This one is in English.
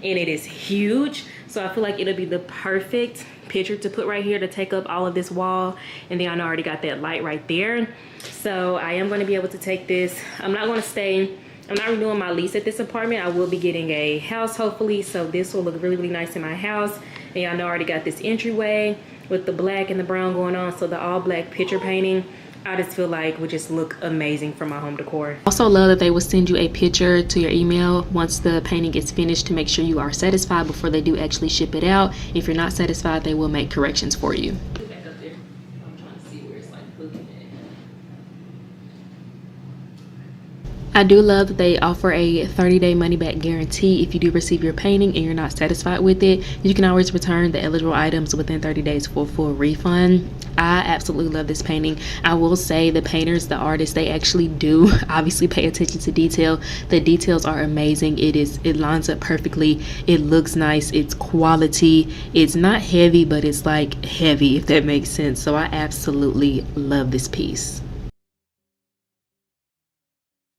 and it is huge. So I feel like it'll be the perfect picture to put right here to take up all of this wall. And then I know I already got that light right there. So I am going to be able to take this. I'm not renewing my lease at this apartment. I will be getting a house hopefully. So this will look really, really nice in my house. And y'all know I already got this entryway with the black and the brown going on. So the all black picture painting, I just feel like would just look amazing for my home decor. Also love that they will send you a picture to your email once the painting gets finished to make sure you are satisfied before they do actually ship it out. If you're not satisfied, they will make corrections for you. Back up there. I'm trying to see where it's like looking at. I do love that they offer a 30-day money-back guarantee. If you do receive your painting and you're not satisfied with it, you can always return the eligible items within 30 days for a full refund. I absolutely love this painting. I will say the painters, the artists, they actually do obviously pay attention to detail. The details are amazing. It lines up perfectly. It looks nice. It's quality. It's not heavy, but it's like heavy, if that makes sense. So I absolutely love this piece.